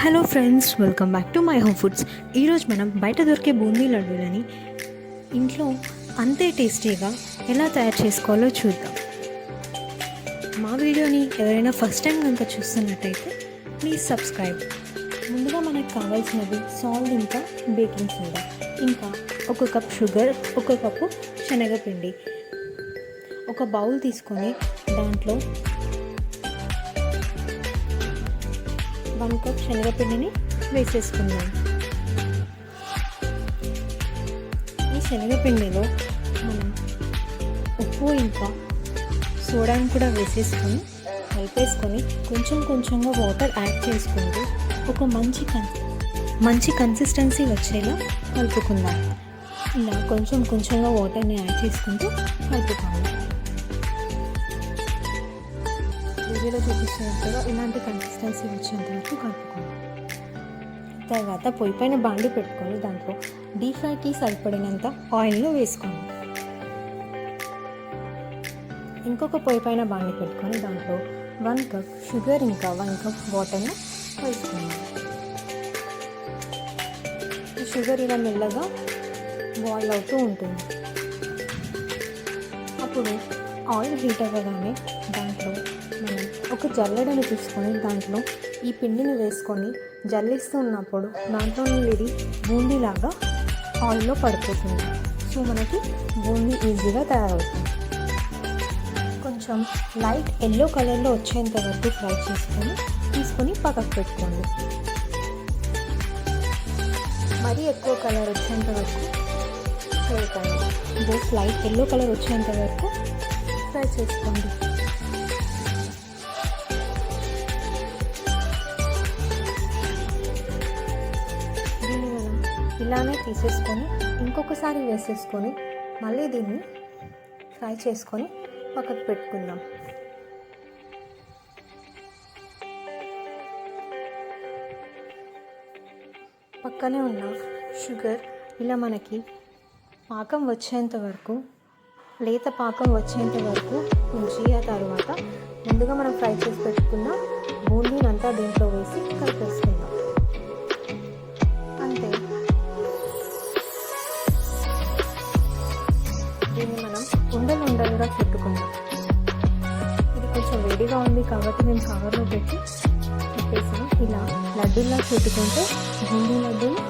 Hello friends, welcome back to my home foods. ఈరోజు మనం బయట దొరికే బూందీ లడ్డూలని ఇంట్లో అంతే టేస్టీగా ఎలా తయారు చేసుకోవాలో చూద్దాం. మా వీడియోని ఎవరైనా ఫస్ట్ టైం కనుక చూస్తున్నట్టయితే ప్లీజ్ సబ్స్క్రైబ్. ముందుగా మనకు కావాల్సినవి సాల్ట్, ఇంకా బేకింగ్ సోడా, ఇంకా 1 కప్ షుగర్, 1 కప్పు శనగపిండి. ఒక బౌల్ తీసుకొని దాంట్లో 1 కప్ శనగపిండిని వేసేసుకుందాం. ఈ శనగపిండిలో మనం ఉప్పు ఇంకా సోడాను కూడా వేసేసుకొని కలిపేసుకొని కొంచెం కొంచెంగా వాటర్ యాడ్ చేసుకుంటూ ఒక మంచి కన్సిస్టెన్సీ వచ్చేలా కలుపుకుందాం. ఇలా కొంచెం కొంచెంగా వాటర్ని యాడ్ చేసుకుంటూ కలుపుకోవాలి. వీడియోలో చూపిస్తున్నట్టుగా ఇలాంటి కన్సిస్టెన్సీ వచ్చేంత వరకు కలుపుకోవాలి. తర్వాత పొయ్యి పైన బాండి పెట్టుకొని దాంట్లో డీప్ ఫ్రైకి సరిపడినంత ఆయిల్ను వేసుకోండి. ఇంకొక పొయ్యి పైన బాండి పెట్టుకొని దాంట్లో 1 కప్ షుగర్ ఇంకా 1 కప్ వాటర్ను వేసుకోండి. ఈ షుగర్ ఇలా మెల్లగా బాయిల్ అవుతూ ఉంటుంది. అప్పుడు ఆయిల్ హీట్ అవ్వగానే దాంట్లో మనం ఒక జల్లెడను తీసుకొని దాంట్లో ఈ పిండిని వేసుకొని జల్లిస్తూ ఉన్నప్పుడు దాంట్లో నుండి బూందీలాగా ఆయిల్లో పడిపోతుంది. సో మనకి బూందీ ఈజీగా తయారవుతుంది. కొంచెం లైట్ ఎల్లో కలర్లో వచ్చేంత వరకు ఫ్రై తీసుకొని పక్కకు పెట్టుకోండి. మరీ ఎక్కువ కలర్ వచ్చేంత వరకు చేయకండి. జస్ట్ లైట్ ఎల్లో కలర్ వచ్చేంత వరకు ఫ్రై చేసుకోండి. ఇలానే తీసేసుకొని ఇంకొకసారి వేసేసుకొని మళ్ళీ దీన్ని ఫ్రై చేసుకొని పక్కకు పెట్టుకుందాం. పక్కనే ఉన్న షుగర్ ఇలా మనకి పాకం వచ్చేంత వరకు, లేత పాకం వచ్చేంత వరకు ఉంచి ఆ తర్వాత ముందుగా మనం ఫ్రై చేసి పెట్టుకున్న బూందీనంతా దీంట్లో వేసి కలిపేసుకుందాం. అంతే. దీన్ని మనం ఉండలుగా చుట్టుకుందాం. ఇది కొంచెం వేడిగా ఉంది కాబట్టి మేము కవర్లో పెట్టేసి ఇలా లడ్డూలా చుట్టుకుంటే బూందీ లడ్డూలు